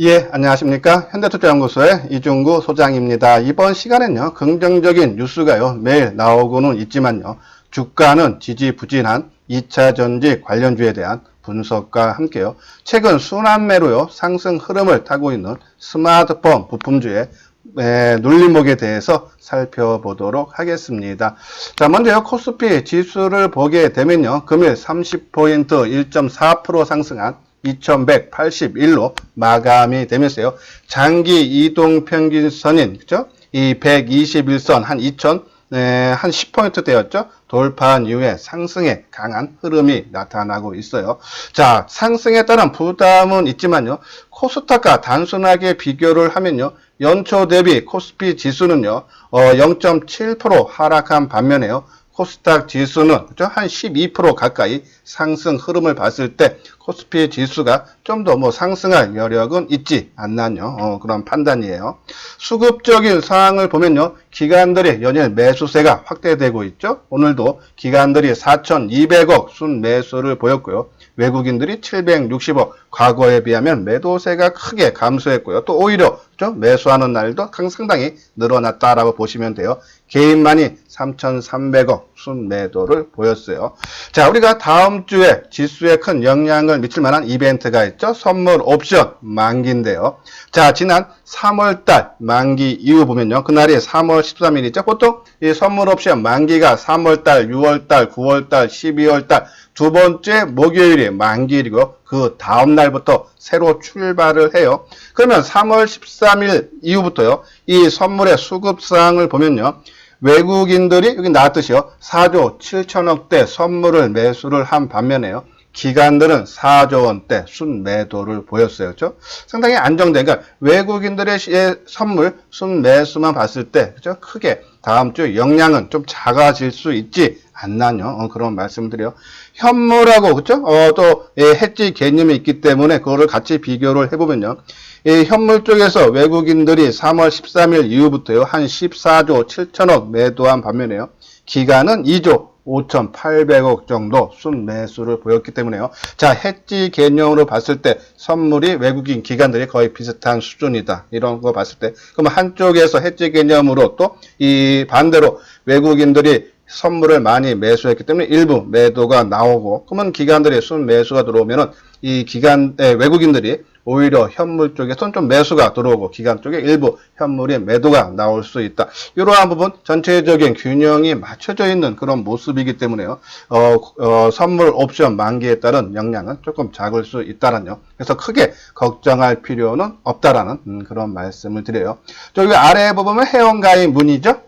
예, 안녕하십니까. 현대투자연구소의 이중구 소장입니다. 이번 시간엔요, 긍정적인 뉴스가요, 매일 나오고는 있지만요, 주가는 지지부진한 2차전지 관련주에 대한 분석과 함께요, 최근 순환매로요, 상승 흐름을 타고 있는 스마트폰 부품주의 눌림목에 대해서 살펴보도록 하겠습니다. 자, 먼저요, 코스피 지수를 보게 되면요, 금일 30포인트 1.4% 상승한 2181로 마감이 되면서요. 장기 이동 평균선인, 그죠? 이 121선 한 10포인트대였죠? 돌파한 이후에 상승의 강한 흐름이 나타나고 있어요. 자, 상승에 따른 부담은 있지만요. 코스닥과 단순하게 비교를 하면요. 연초 대비 코스피 지수는요. 0.7% 하락한 반면에요. 코스닥 지수는 그죠? 한 12% 가까이 상승 흐름을 봤을 때 코스피 지수가 좀 더 상승할 여력은 있지 않나요? 그런 판단이에요. 수급적인 상황을 보면요. 기관들의 연일 매수세가 확대되고 있죠. 오늘도 기관들이 4,200억 순매수를 보였고요. 외국인들이 760억, 과거에 비하면 매도세가 크게 감소했고요. 또 오히려 매수하는 날도 상당히 늘어났다라고 보시면 돼요. 개인만이 3,300억 순매도를 보였어요. 자, 우리가 다음 주에 지수에 큰 영향을 미칠 만한 이벤트가 있죠. 선물 옵션 만기인데요. 자, 지난 3월달 만기 이후 보면요. 그날이 3월 13일이죠. 보통 이 선물 옵션 만기가 3월달, 6월달, 9월달, 12월달 두 번째 목요일이 만기이고 그 다음 날부터 새로 출발을 해요. 그러면 3월 13일 이후부터요. 이 선물의 수급사항을 보면요. 외국인들이 여기 나왔듯이요. 4조 7천억대 선물을 매수를 한 반면에요. 기관들은 4조 원대 순매도를 보였어요. 그렇죠? 상당히 안정된, 그러니까 외국인들의 선물 순매수만 봤을 때, 그죠? 크게 다음 주 영향은 좀 작아질 수 있지 않나요? 그런 말씀드려요. 현물하고, 그죠? 또, 해지 개념이 있기 때문에 그거를 같이 비교를 해보면요. 이 현물 쪽에서 외국인들이 3월 13일 이후부터요, 한 14조 7천억 매도한 반면에요. 기간은 2조 5,800억 정도 순매수를 보였기 때문에요. 자, 해지 개념으로 봤을 때 선물이 외국인 기관들이 거의 비슷한 수준이다. 이런 거 봤을 때. 그럼 한쪽에서 해지 개념으로 또 이 반대로 외국인들이 선물을 많이 매수했기 때문에 일부 매도가 나오고, 그러면 기관들이 순매수가 들어오면은 이 외국인들이 오히려 현물 쪽에서는 좀 매수가 들어오고 기관 쪽에 일부 현물의 매도가 나올 수 있다. 이러한 부분 전체적인 균형이 맞춰져 있는 그런 모습이기 때문에요. 선물 옵션 만기에 따른 영향은 조금 작을 수 있다라요. 그래서 크게 걱정할 필요는 없다라는 그런 말씀을 드려요. 저기 아래에 보면 회원가입 문의죠.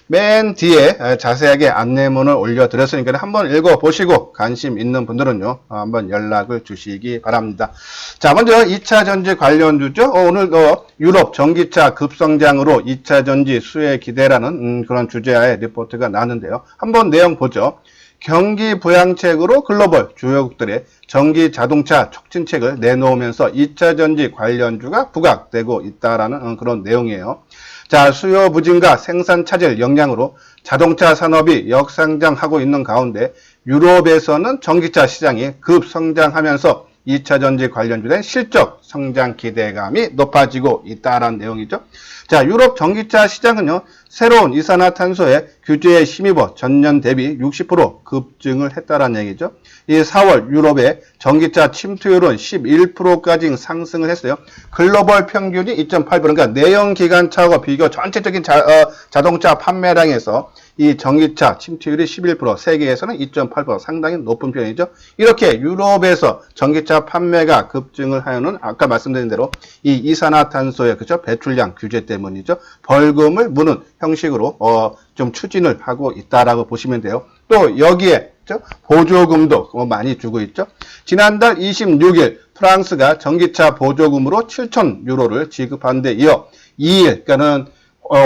맨 뒤에 자세하게 안내문을 올려드렸으니까 한번 읽어보시고 관심 있는 분들은요, 한번 연락을 주시기 바랍니다. 자, 먼저 2차 전지 관련주죠. 오늘 유럽 전기차 급성장으로 2차 전지 수혜 기대라는 그런 주제하에 리포트가 나왔는데요. 한번 내용 보죠. 경기 부양책으로 글로벌 주요국들의 전기 자동차 촉진책을 내놓으면서 2차 전지 관련주가 부각되고 있다라는 그런 내용이에요. 자, 수요 부진과 생산 차질 영향으로 자동차 산업이 역성장하고 있는 가운데 유럽에서는 전기차 시장이 급성장하면서 2차 전지 관련주된 실적 성장 기대감이 높아지고 있다라는 내용이죠. 자, 유럽 전기차 시장은요, 새로운 이산화탄소의 규제에 힘입어 전년 대비 60% 급증을 했다라는 얘기죠. 이 4월 유럽의 전기차 침투율은 11%까지 상승을 했어요. 글로벌 평균이 2.8%, 그러니까 내연기관차와 비교 전체적인 자동차 판매량에서 이 전기차 침투율이 11%, 세계에서는 2.8%, 상당히 높은 편이죠. 이렇게 유럽에서 전기차 판매가 급증을 하여는 아까 말씀드린 대로 이 이산화탄소의 그죠? 배출량 규제 때문이죠. 벌금을 무는 형식으로 좀 추진을 하고 있다라고 보시면 돼요. 또 여기에 보조금도 많이 주고 있죠. 지난달 26일 프랑스가 전기차 보조금으로 7,000유로를 지급한 데 이어 2일, 그러니까는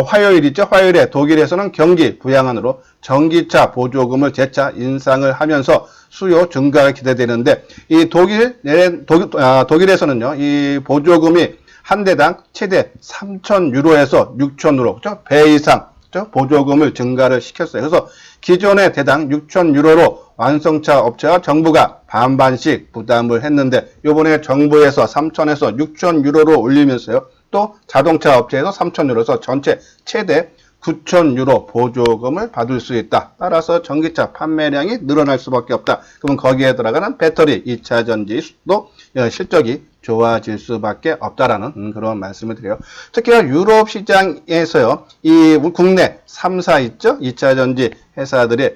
화요일이죠. 화요일에 독일에서는 경기 부양안으로 전기차 보조금을 재차 인상을 하면서 수요 증가가 기대되는데, 이 독일에서는요, 이 보조금이 한 대당 최대 3,000유로에서 6,000유로, 그죠? 배 이상 그죠? 보조금을 증가를 시켰어요. 그래서 기존에 대당 6,000유로로 완성차 업체와 정부가 반반씩 부담을 했는데 이번에 정부에서 3,000에서 6,000유로로 올리면서요. 또 자동차 업체에서 3,000유로에서 전체 최대 9,000유로 보조금을 받을 수 있다. 따라서 전기차 판매량이 늘어날 수밖에 없다. 그러면 거기에 들어가는 배터리 2차 전지도 실적이 좋아질 수밖에 없다라는 그런 말씀을 드려요. 특히나 유럽 시장에서요, 이 국내 3사 있죠? 2차 전지 회사들의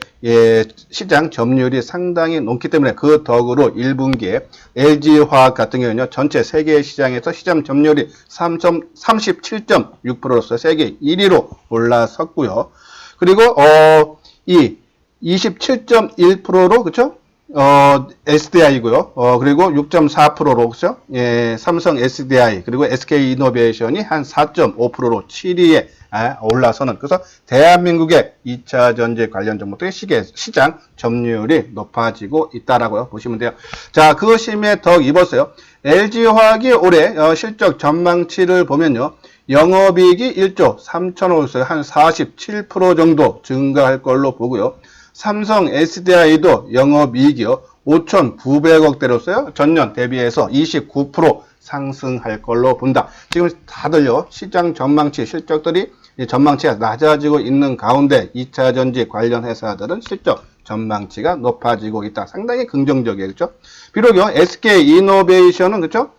시장 점유율이 상당히 높기 때문에 그 덕으로 1분기에 LG화학 같은 경우는요, 전체 세계 시장에서 시장 점유율이 37.6%로서 세계 1위로 올라섰고요. 그리고 이 27.1%로 그렇죠? SDI고요. 그리고 6.4%로 그죠? 예, 삼성 SDI 그리고 SK 이노베이션이 한 4.5%로 7위에 올라서는 그래서 대한민국의 2차 전지 관련 종목들의 시장 점유율이 높아지고 있다라고 보시면 돼요. 자, 그것임에 더 입었어요. LG화학이 올해 실적 전망치를 보면요. 영업이익이 1조 3천억에서 한 47% 정도 증가할 걸로 보고요. 삼성 SDI도 영업이익이요 5,900억대로서요 전년 대비해서 29% 상승할 걸로 본다. 지금 다들요 시장 전망치 실적들이 전망치가 낮아지고 있는 가운데 2차 전지 관련 회사들은 실적 전망치가 높아지고 있다. 상당히 긍정적이에요. 그렇죠? 비록요 SK 이노베이션은 그렇죠?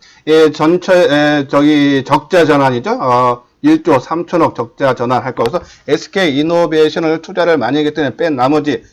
전체 적자 전환이죠. 1조 3천억 적자 전환할 거여서 SK 이노베이션을 투자를 많이 하기 때문에 뺀 나머지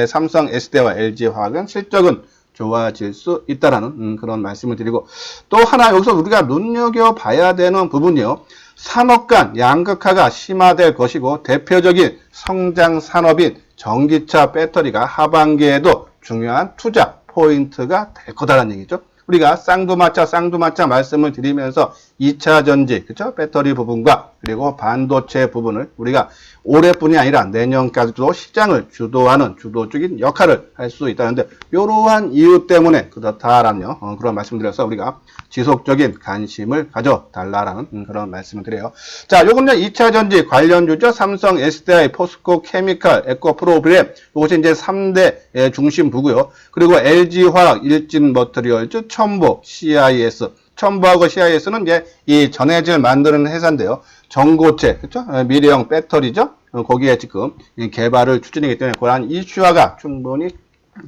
삼성 SDI와 LG화학은 실적은 좋아질 수 있다라는 그런 말씀을 드리고 또 하나 여기서 우리가 눈여겨봐야 되는 부분이요. 산업 간 양극화가 심화될 것이고 대표적인 성장 산업인 전기차 배터리가 하반기에도 중요한 투자 포인트가 될 거다라는 얘기죠. 우리가 쌍두마차 말씀을 드리면서 2차 전지, 그쵸? 배터리 부분과 그리고 반도체 부분을 우리가 올해뿐이 아니라 내년까지도 시장을 주도하는 주도적인 역할을 할 수 있다는데 이러한 이유 때문에 그렇다라는 그런 말씀드려서 우리가 지속적인 관심을 가져달라는 그런 말씀을 드려요. 자, 요건요 2차 전지 관련주죠. 삼성, SDI, 포스코 케미칼, 에코프로그램 이것이 이제 3대 중심부고요. 그리고 LG화학, 일진머터리얼즈, 첨보, CIS. 첨보하고 CIS는 이제 이 전해질 만드는 회사인데요. 전고체, 그렇죠? 미래형 배터리죠. 거기에 지금 개발을 추진하기 때문에 그러한 이슈화가 충분히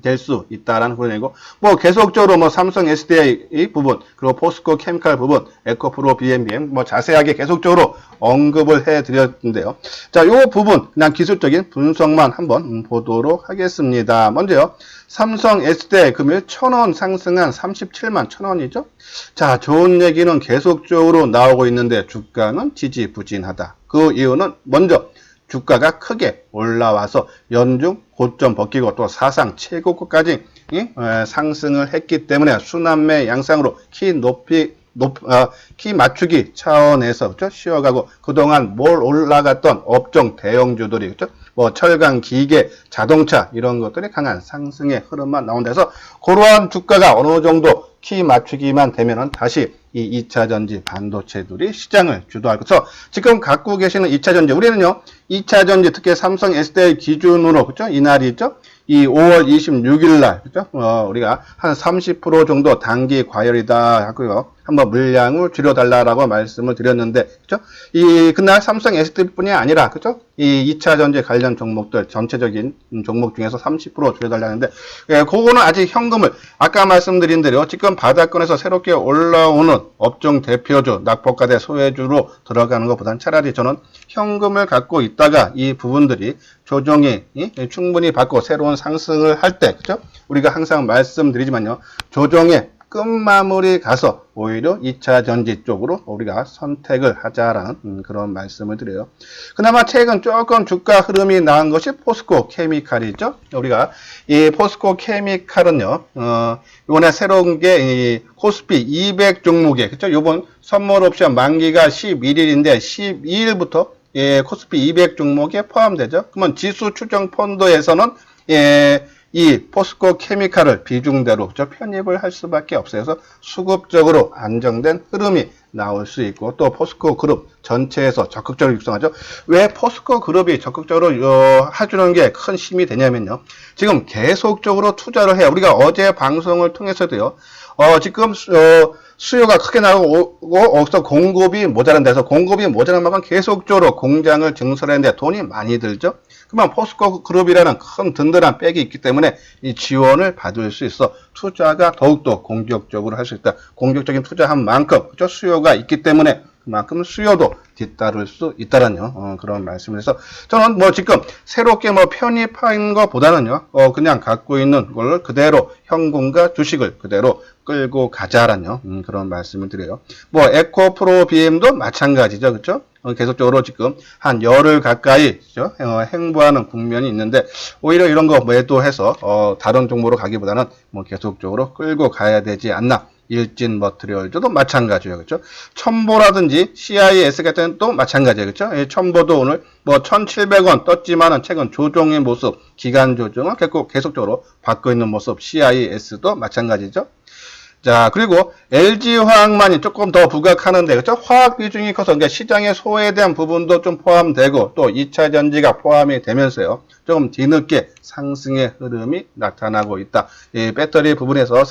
될 수 있다라는 그런 얘기고, 뭐 계속적으로 뭐 삼성 SDI 부분, 그리고 포스코 케미칼 부분, 에코프로 BMBM 뭐 자세하게 계속적으로 언급을 해드렸는데요. 자, 요 부분 그냥 기술적인 분석만 한번 보도록 하겠습니다. 먼저요, 삼성 SDI 금일 1,000원 상승한 37만 1,000원이죠. 자, 좋은 얘기는 계속적으로 나오고 있는데 주가는 지지부진하다. 그 이유는 먼저 주가가 크게 올라와서 연중 고점 벗기고 또 사상 최고가까지 상승을 했기 때문에 순환매 양상으로 키 맞추기 차원에서 그렇죠? 쉬어가고 그동안 뭘 올라갔던 업종 대형주들이 그렇죠? 뭐 철강, 기계, 자동차 이런 것들이 강한 상승의 흐름만 나온다서 그러한 주가가 어느 정도 키 맞추기만 되면은 다시 이 2차 전지 반도체들이 시장을 주도할 것서 지금 갖고 계시는 2차 전지 우리는요 2차 전지 특히 삼성 SDI 기준으로 그렇죠? 이날이 있죠? 이 5월 26일 날 그렇죠? 우리가 한 30% 정도 단기 과열이다 하고요. 한번 물량을 줄여달라라고 말씀을 드렸는데, 그죠? 그날 삼성 SDI뿐이 아니라, 그죠? 이 2차 전지 관련 종목들, 전체적인 종목 중에서 30% 줄여달라는데, 그거는 아직 현금을, 아까 말씀드린 대로 지금 바닥권에서 새롭게 올라오는 업종 대표주, 낙폭과대 소외주로 들어가는 것보다는 차라리 저는 현금을 갖고 있다가 이 부분들이 조정이 충분히 받고 새로운 상승을 할 때, 그죠? 우리가 항상 말씀드리지만요, 조정에 끝마무리 가서 오히려 2차 전지 쪽으로 우리가 선택을 하자라는 그런 말씀을 드려요. 그나마 최근 조금 주가 흐름이 나은 것이 포스코 케미칼이죠. 우리가 이 포스코 케미칼은요, 이번에 새로운 게 이 코스피 200 종목에, 그쵸? 요번 선물 옵션 만기가 11일인데 12일부터 코스피 200 종목에 포함되죠. 그러면 지수 추정 펀드에서는 이 포스코 케미칼을 비중대로 편입을 할 수밖에 없어요. 그래서 수급적으로 안정된 흐름이 나올 수 있고, 또 포스코 그룹 전체에서 적극적으로 육성하죠. 왜 포스코 그룹이 적극적으로 해주는 게 큰 힘이 되냐면요, 지금 계속적으로 투자를 해요. 우리가 어제 방송을 통해서도요, 지금 수요가 크게 나오고 어디서 공급이 모자란다 해서, 공급이 모자란 만큼 계속적으로 공장을 증설하는데 돈이 많이 들죠. 그러면 포스코 그룹이라는 큰 든든한 백이 있기 때문에 이 지원을 받을 수 있어 투자가 더욱더 공격적으로 할 수 있다. 공격적인 투자한 만큼, 그죠? 수요가 있기 때문에 그만큼 수요도 뒤따를 수 있다라는 그런 말씀을 해서, 저는 지금 새롭게 편입한 것보다는요, 그냥 갖고 있는 걸 그대로 현금과 주식을 그대로 끌고 가자라는 그런 말씀을 드려요. 에코프로 BM도 마찬가지죠, 그렇죠? 계속적으로 지금 한 열흘 가까이 행보하는 국면이 있는데, 오히려 이런 거 매도해서 다른 종목으로 가기보다는 계속적으로 끌고 가야 되지 않나. 일진 머트리얼즈도 마찬가지예요, 그렇죠? 첨보라든지 CIS 같은 또 마찬가지예요, 그렇죠? 첨보도 오늘 1,700원 떴지만은 최근 조정의 모습, 기간 조정을 계속적으로 받고 있는 모습, CIS도 마찬가지죠. 자, 그리고 LG화학만이 조금 더 부각하는데, 그렇죠? 화학 비중이 커서, 그러니까 시장의 소외된 부분도 좀 포함되고, 또 2차 전지가 포함이 되면서요, 조금 뒤늦게 상승의 흐름이 나타나고 있다. 이 배터리 부분에서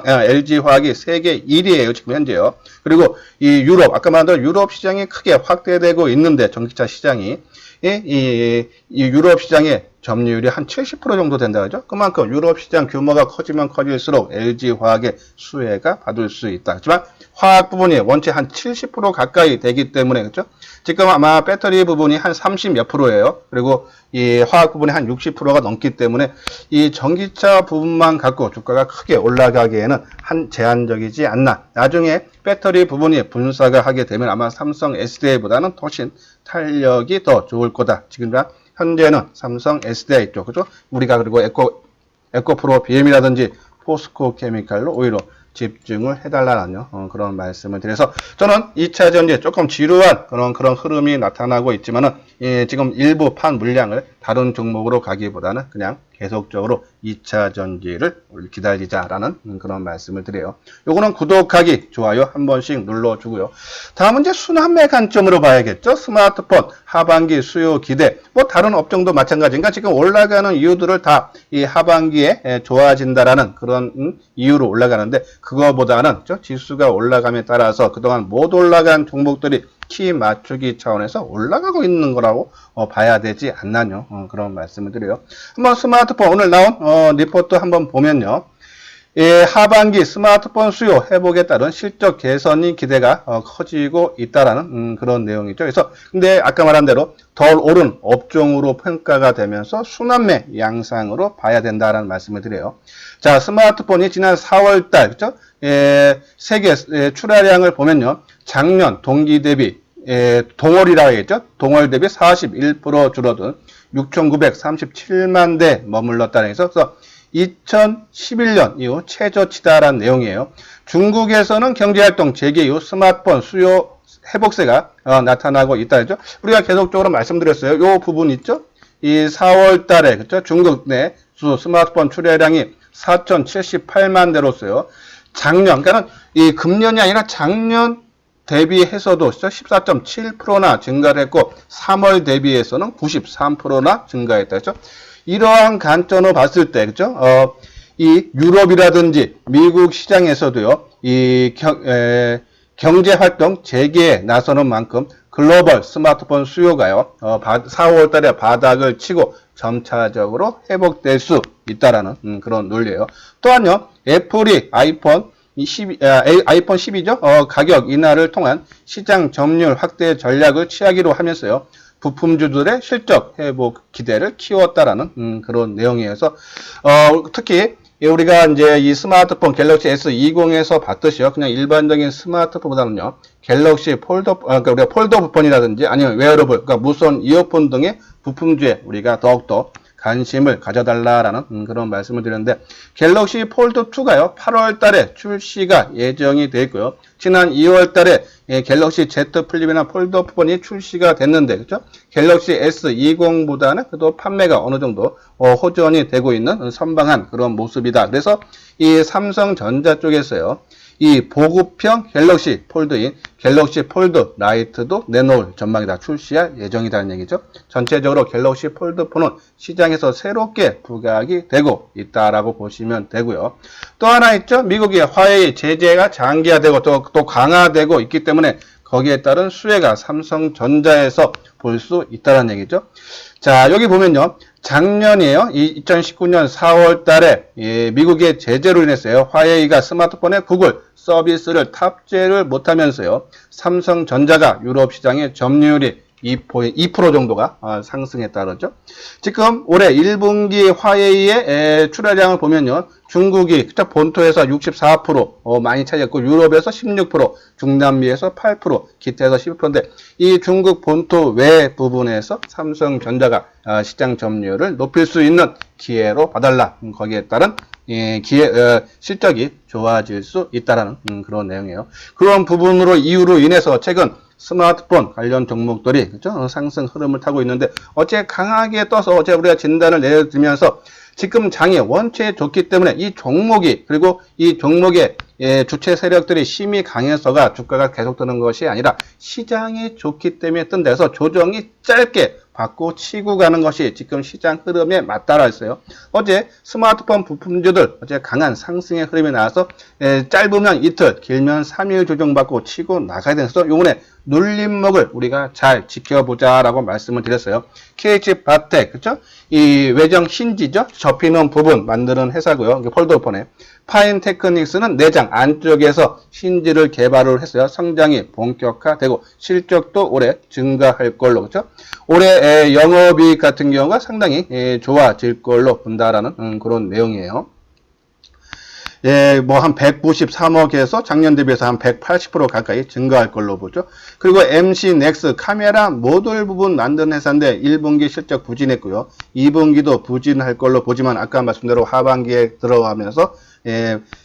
LG화학이 세계 1위예요, 지금 현재요. 그리고 이 유럽, 아까 말한 유럽 시장이 크게 확대되고 있는데, 전기차 시장이, 이 유럽 시장의 점유율이 한 70% 정도 된다 그죠? 그만큼 유럽 시장 규모가 커지면 커질수록 LG화학의 수혜가 받을 수 있다. 하지만 화학 부분이 원체 한 70% 가까이 되기 때문에, 그죠? 지금 아마 배터리 부분이 한 30 몇 프로예요. 그리고 이 화학 부분이 한 60%가 넘기 때문에 이 전기차 부분만 갖고 주가가 크게 올라가기에는 제한적이지 않나. 나중에 배터리 부분이 분사가 하게 되면 아마 삼성 SDI보다는 훨씬 탄력이 더 좋을 거다. 지금 현재는 삼성 SDI 쪽, 그죠? 우리가 그리고 에코프로 BM이라든지 포스코 케미칼로 오히려 집중을 해달라는 그런 말씀을 드려서, 저는 2차 전지에 조금 지루한 그런 흐름이 나타나고 있지만은, 지금 일부 판 물량을 다른 종목으로 가기보다는 그냥 계속적으로 2차 전지를 기다리자라는 그런 말씀을 드려요. 요거는 구독하기, 좋아요 한 번씩 눌러주고요. 다음은 이제 순환매 관점으로 봐야겠죠. 스마트폰 하반기 수요 기대, 다른 업종도 마찬가지인가, 지금 올라가는 이유들을 다 이 하반기에 좋아진다라는 그런 이유로 올라가는데, 그거보다는 지수가 올라감에 따라서 그동안 못 올라간 종목들이 키 맞추기 차원에서 올라가고 있는 거라고 봐야 되지 않나요? 그런 말씀을 드려요. 한번 스마트폰 오늘 나온 리포트 한번 보면요, 하반기 스마트폰 수요 회복에 따른 실적 개선이 기대가 커지고 있다라는 그런 내용이죠. 그래서 근데 아까 말한 대로 덜 오른 업종으로 평가가 되면서 순환매 양상으로 봐야 된다라는 말씀을 드려요. 자, 스마트폰이 지난 4월달, 그죠? 세계 출하량을 보면요, 작년 동기 대비 동월이라고 했죠. 동월 대비 41% 줄어든 6,937만 대 머물렀다는 해서, 그래서 2011년 이후 최저치다라는 내용이에요. 중국에서는 경제활동 재개 이후 스마트폰 수요 회복세가 나타나고 있다 했죠. 우리가 계속적으로 말씀드렸어요. 요 부분 있죠. 이 4월 달에, 그죠? 중국 내 스마트폰 출하량이 4,078만 대로서요. 작년, 그러니까 이 금년이 아니라 작년 대비해서도 14.7%나 증가를 했고, 3월 대비해서는 93%나 증가했다 했죠. 이러한 관점으로 봤을 때, 그죠? 이 유럽이라든지 미국 시장에서도요, 이 경제 활동 재개에 나서는 만큼 글로벌 스마트폰 수요가요, 4월 달에 바닥을 치고 점차적으로 회복될 수 있다라는 그런 논리예요. 또한요, 애플이 아이폰 12죠? 가격 인하를 통한 시장 점유율 확대 전략을 취하기로 하면서요, 부품주들의 실적 회복 기대를 키웠다라는 그런 내용이어서, 특히 우리가 이제 이 스마트폰 갤럭시 S20에서 봤듯이요, 그냥 일반적인 스마트폰보다는요, 갤럭시 그러니까 우리가 폴더 부폰이라든지 아니면 웨어러블, 그러니까 무선 이어폰 등의 부품주에 우리가 더욱더 관심을 가져달라라는 그런 말씀을 드렸는데, 갤럭시 폴드 2가요 8월 달에 출시가 예정이 되어 있고요. 지난 2월 달에 갤럭시 Z 플립이나 폴드 4이 출시가 됐는데, 그죠? 갤럭시 S20보다는 그래도 판매가 어느 정도 호전이 되고 있는 선방한 그런 모습이다. 그래서 이 삼성전자 쪽에서요, 이 보급형 갤럭시 폴드인 갤럭시 폴드 라이트도 내놓을 전망이다. 출시할 예정이라는 얘기죠. 전체적으로 갤럭시 폴드 4는 시장에서 새롭게 부각이 되고 있다라고 보시면 되고요. 또 하나 있죠. 미국의 화웨이 제재가 장기화되고 또 강화되고 있기 때문에 거기에 따른 수혜가 삼성전자에서 볼 수 있다는 얘기죠. 자, 여기 보면요. 작년이에요. 2019년 4월 달에 미국의 제재로 인해서요. 화웨이가 스마트폰에 구글 서비스를 탑재를 못하면서요. 삼성전자가 유럽 시장의 점유율이 2% 정도가 상승했다 그러죠. 지금 올해 1분기 화웨이의 출하량을 보면요. 중국이 본토에서 64% 많이 차지했고, 유럽에서 16%, 중남미에서 8%, 기타에서 12%인데 이 중국 본토 외 부분에서 삼성전자가 시장 점유율을 높일 수 있는 기회로 봐달라. 거기에 따른 실적이 좋아질 수 있다라는 그런 내용이에요. 그런 부분으로 이유로 인해서 최근 스마트폰 관련 종목들이 그렇죠? 상승 흐름을 타고 있는데, 어제 강하게 떠서 어제 우리가 진단을 내려드리면서 지금 장이 원체 좋기 때문에 이 종목이, 그리고 이 종목의 주체 세력들이 힘이 강해서가 주가가 계속 뜨는 것이 아니라 시장이 좋기 때문에 뜬 데서 조정이 짧게 받고 치고 가는 것이 지금 시장 흐름에 맞따라 했어요. 어제 스마트폰 부품주들 어제 강한 상승의 흐름이 나와서 짧으면 이틀, 길면 3일 조정받고 치고 나가야 돼서 요번에 눌림목을 우리가 잘 지켜보자라고 말씀을 드렸어요. KH바텍, 그렇죠? 이 외정 힌지죠? 접히는 부분 만드는 회사고요. 폴더폰에. 파인테크닉스는 내장 안쪽에서 힌지를 개발을 했어요. 성장이 본격화되고 실적도 올해 증가할 걸로, 그렇죠? 올해 영업이익 같은 경우가 상당히 좋아질 걸로 본다라는 그런 내용이에요. 뭐 한 193억에서 작년 대비해서 한 180% 가까이 증가할 걸로 보죠. 그리고 MC넥스 카메라 모듈 부분 만드는 회사인데 1분기 실적 부진했고요. 2분기도 부진할 걸로 보지만 아까 말씀대로 하반기에 들어가면서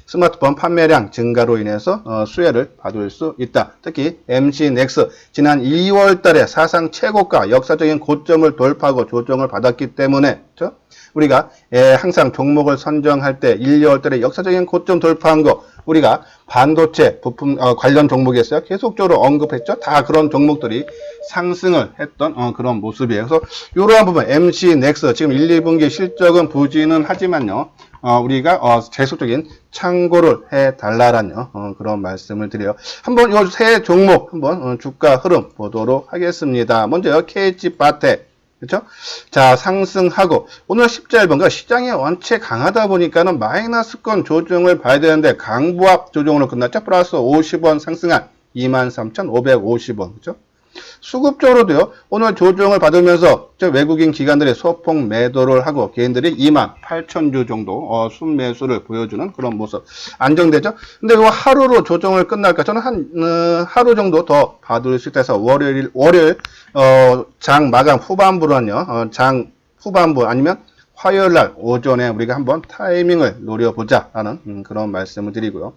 스마트폰 판매량 증가로 인해서 수혜를 받을 수 있다. 특히 MC넥스 지난 2월 달에 사상 최고가 역사적인 고점을 돌파하고 조정을 받았기 때문에 그렇죠? 우리가 항상 종목을 선정할 때 1, 2월 달에 역사적인 고점 돌파한 거 우리가 반도체 부품 관련 종목이었어요. 계속적으로 언급했죠. 다 그런 종목들이 상승을 했던 그런 모습이에요. 그래서 이러한 부분 MC넥스 지금 1, 2분기 실적은 부진은 하지만요. 우리가 계속적인 참고를 해달라는 그런 말씀을 드려요. 한번 요 세 종목 한번 주가 흐름 보도록 하겠습니다. 먼저 KH바텍 그렇죠? 자, 상승하고 오늘 10자1번가 시장이 원체 강하다 보니까는 마이너스권 조정을 봐야 되는데 강보합 조정으로 끝났죠. 플러스 50원 상승한 23,550원. 그렇죠? 수급적으로도요. 오늘 조정을 받으면서 외국인 기관들이 소폭 매도를 하고 개인들이 28,000주 정도 순매수를 보여주는 그런 모습 안정되죠. 근데 이거 하루로 조정을 끝날까? 저는 한 하루 정도 더 받을 수 있다 해서 월요일 장 마감 후반부로는요. 장 후반부 아니면 화요일 날 오전에 우리가 한번 타이밍을 노려보자라는 그런 말씀을 드리고요.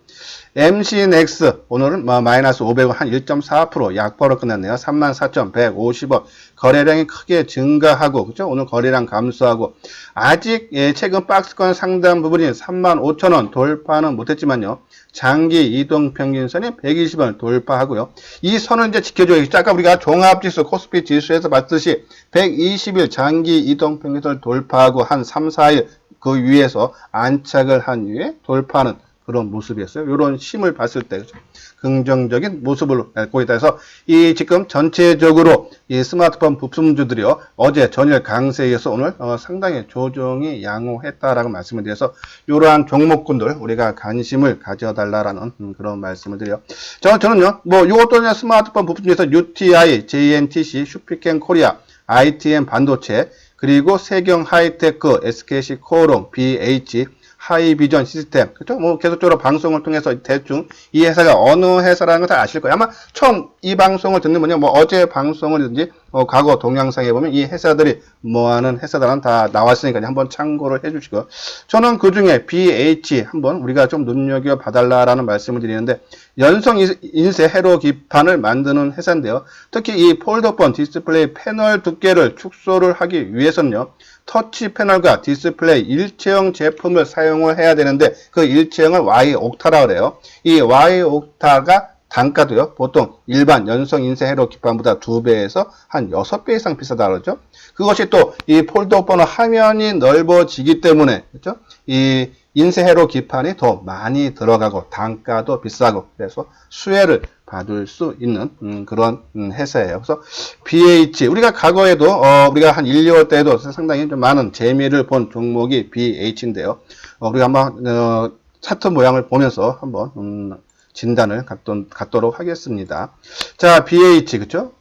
MC넥스 오늘은 마이너스 500원 한 1.4% 약보로 끝났네요. 34,150원 거래량이 크게 증가하고 그죠? 오늘 거래량 감소하고 아직 최근 박스권 상단 부분이 35,000원 돌파는 못했지만요. 장기 이동 평균선이 120원을 돌파하고요. 이 선을 이제 지켜줘야겠죠. 아까 우리가 종합지수 코스피 지수에서 봤듯이 120일 장기 이동 평균선을 돌파하고 한 3, 4일 그 위에서 안착을 한 이후에 돌파하는 그런 모습이었어요. 이런 힘을 봤을 때 그렇죠? 긍정적인 모습을 갖고 있다 해서 이 지금 전체적으로 이 스마트폰 부품주들이요 어제 전일 강세에 의해서 오늘 상당히 조정이 양호했다라고 말씀을 드려서 이러한 종목군들 우리가 관심을 가져달라라는 그런 말씀을 드려요. 저는요 뭐 이것도 스마트폰 부품 중에서 UTI, JNTC, 슈피켄 코리아, ITM 반도체 그리고 세경 하이테크, SKC 코오롱, BH 하이비전 시스템, 그렇죠? 뭐 계속적으로 방송을 통해서 대충 이 회사가 어느 회사라는 걸 다 아실 거예요. 아마 처음 이 방송을 듣는 분이 뭐 어제 방송을든지 과거 동영상에 보면 이 회사들이 뭐하는 회사들은 다 나왔으니까 한번 참고를 해주시고, 저는 그 중에 BH 한번 우리가 좀 눈여겨 봐달라라는 말씀을 드리는데, 연성 인쇄 회로 기판을 만드는 회사인데요. 특히 이 폴더폰 디스플레이 패널 두께를 축소를 하기 위해서는요, 터치 패널과 디스플레이 일체형 제품을 사용을 해야 되는데, 그 일체형을 Y옥타라 그래요. 이 Y옥타가 단가도요, 보통 일반 연성 인쇄 회로 기판보다 2배에서 한 6배 이상 비싸다 그러죠. 그것이 또 이 폴더폰 화면이 넓어지기 때문에, 그렇죠? 이 인쇄 회로 기판이 더 많이 들어가고 단가도 비싸고, 그래서 수혜를 받을 수 있는 그런 회사예요. 그래서 BH, 우리가 과거에도 우리가 한 1, 2월 때에도 상당히 좀 많은 재미를 본 종목이 BH인데요. 우리가 한번 차트 모양을 보면서 한번 진단을 갖도록 하겠습니다. 자, BH, 그쵸?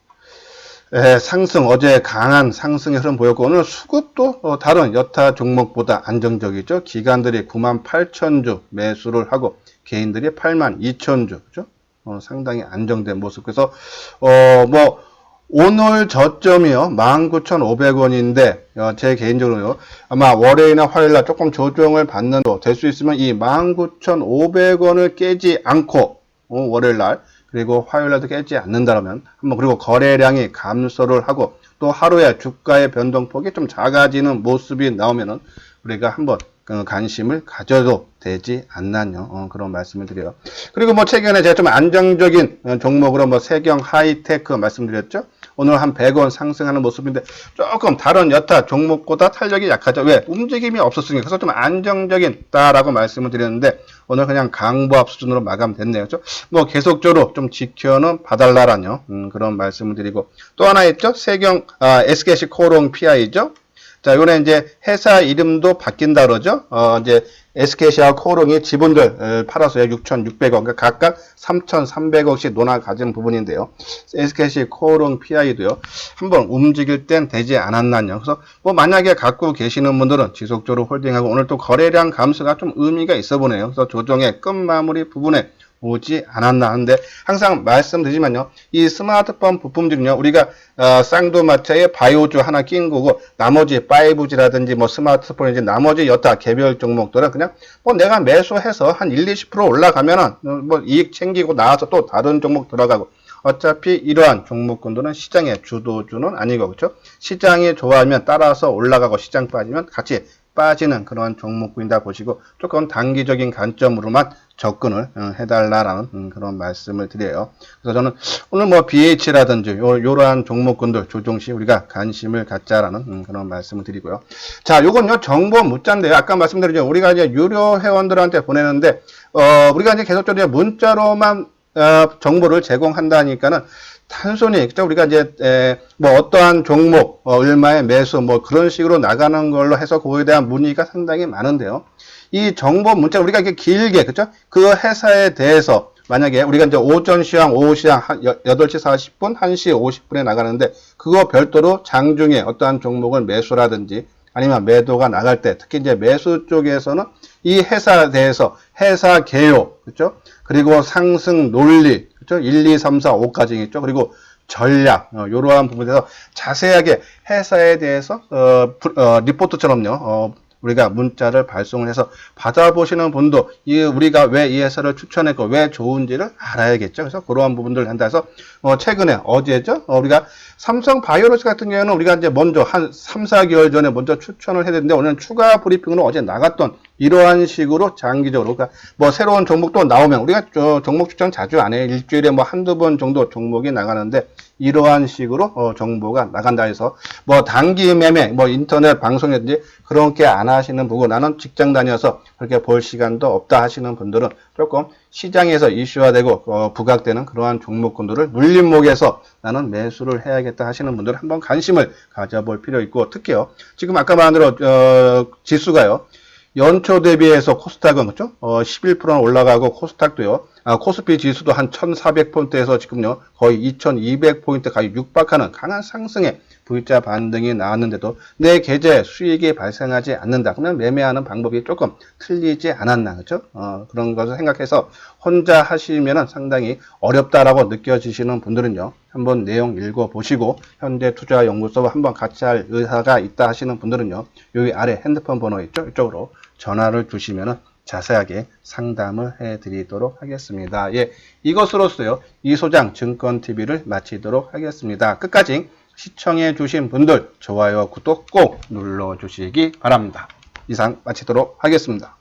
상승, 어제 강한 상승의 흐름 보였고, 오늘 수급도 다른 여타 종목보다 안정적이죠. 기관들이 98,000주 매수를 하고, 개인들이 82,000주, 그죠? 상당히 안정된 모습. 그래서, 오늘 저점이요, 19,500원인데, 제 개인적으로요, 아마 월요일이나 화요일날 조금 조정을 받는 될 수 있으면 이 19,500원을 깨지 않고, 월요일날, 그리고 화요일날도 깨지 않는다면, 한번, 그리고 거래량이 감소를 하고, 또 하루에 주가의 변동폭이 좀 작아지는 모습이 나오면은, 우리가 한번 관심을 가져도 되지 않나요? 그런 말씀을 드려요. 그리고 최근에 제가 좀 안정적인 종목으로 세경 하이테크 말씀드렸죠? 오늘 한 100원 상승하는 모습인데 조금 다른 여타 종목보다 탄력이 약하죠. 왜? 움직임이 없었으니까. 그래서 좀 안정적이다라고 말씀을 드렸는데 오늘 그냥 강보합 수준으로 마감됐네요. 그렇죠? 계속적으로 좀 지켜는 봐달라라뇨. 그런 말씀을 드리고 또 하나 있죠? 세경, SKC 코롱 PI죠? 자, 요번에 이제 회사 이름도 바뀐다 그러죠? 이제 SKC와 코롱이 지분들 팔아서요, 6,600억, 그러니까 각각 3,300억씩 논아 가진 부분인데요. SKC 코롱 PI도요, 한번 움직일 땐 되지 않았나요? 그래서 만약에 갖고 계시는 분들은 지속적으로 홀딩하고 오늘 또 거래량 감소가 좀 의미가 있어 보네요. 그래서 조정의 끝마무리 부분에 오지 않았나 하는데 항상 말씀드리지만요, 이 스마트폰 부품들은요, 우리가 쌍두마차에 바이오주 하나 낀 거고 나머지 5G라든지 스마트폰이지 나머지 여타 개별 종목들은 그냥 내가 매수해서 한 1, 20% 올라가면은 이익 챙기고 나와서 또 다른 종목 들어가고, 어차피 이러한 종목군들은 시장의 주도주는 아니고, 그렇죠? 시장이 좋아하면 따라서 올라가고 시장 빠지면 같이 빠지는 그런 종목군이다 보시고 조금 단기적인 관점으로만 접근을 해달라라는 그런 말씀을 드려요. 그래서 저는 오늘 BH라든지 이러한 종목군들 조정시 우리가 관심을 갖자라는 그런 말씀을 드리고요. 자, 요건요 정보 문자인데요. 아까 말씀드렸죠. 우리가 이제 유료 회원들한테 보내는데 우리가 이제 계속적으로 문자로만 정보를 제공한다니까는 단순히, 그죠? 우리가 이제, 어떠한 종목, 얼마의 매수, 그런 식으로 나가는 걸로 해서 그거에 대한 문의가 상당히 많은데요. 이 정보 문자, 우리가 이렇게 길게, 그죠? 그 회사에 대해서, 만약에 우리가 이제 오전 시황, 오후 시황, 8시 40분, 1시 50분에 나가는데, 그거 별도로 장중에 어떠한 종목을 매수라든지, 아니면 매도가 나갈 때, 특히 이제 매수 쪽에서는 이 회사에 대해서 회사 개요, 그죠? 그리고 상승 논리, 그렇죠? 1, 2, 3, 4, 5까지 있죠. 그리고 전략, 이러한 부분에서 자세하게 회사에 대해서 리포트처럼요. 우리가 문자를 발송을 해서 받아보시는 분도 우리가 왜 이 회사를 추천했고 왜 좋은지를 알아야겠죠. 그래서 그러한 부분들을 한다 해서 최근에 어제죠. 우리가 삼성 바이오로스 같은 경우는 우리가 이제 먼저 한 3, 4개월 전에 먼저 추천을 해야 되는데 오늘 추가 브리핑으로 어제 나갔던 이러한 식으로 장기적으로 그러니까 새로운 종목도 나오면 우리가 종목 추천 자주 안 해요. 일주일에 한두 번 정도 종목이 나가는데 이러한 식으로 정보가 나간다 해서 단기 매매 인터넷 방송이든지 그렇게 안 하시는 부분, 나는 직장 다녀서 그렇게 볼 시간도 없다 하시는 분들은 조금 시장에서 이슈화되고 부각되는 그러한 종목군들을 눌림목에서 나는 매수를 해야겠다 하시는 분들은 한번 관심을 가져볼 필요 있고, 특히요 지금 아까 말한 대로 지수가요 연초 대비해서 코스닥은 그렇죠? 11%는 올라가고 코스닥도요 코스피 지수도 한 1400포인트에서 지금요, 거의 2200포인트까지 육박하는 강한 상승에 V자 반등이 나왔는데도 내 계좌에 수익이 발생하지 않는다. 그러면 매매하는 방법이 조금 틀리지 않았나, 그죠? 그런 것을 생각해서 혼자 하시면은 상당히 어렵다라고 느껴지시는 분들은요, 한번 내용 읽어보시고 현대투자연구소 한번 같이 할 의사가 있다 하시는 분들은요, 여기 아래 핸드폰 번호 있죠? 이쪽으로 전화를 주시면은 자세하게 상담을 해드리도록 하겠습니다. 예, 이것으로서요, 이소장 증권TV를 마치도록 하겠습니다. 끝까지 시청해 주신 분들 좋아요, 구독 꼭 눌러주시기 바랍니다. 이상 마치도록 하겠습니다.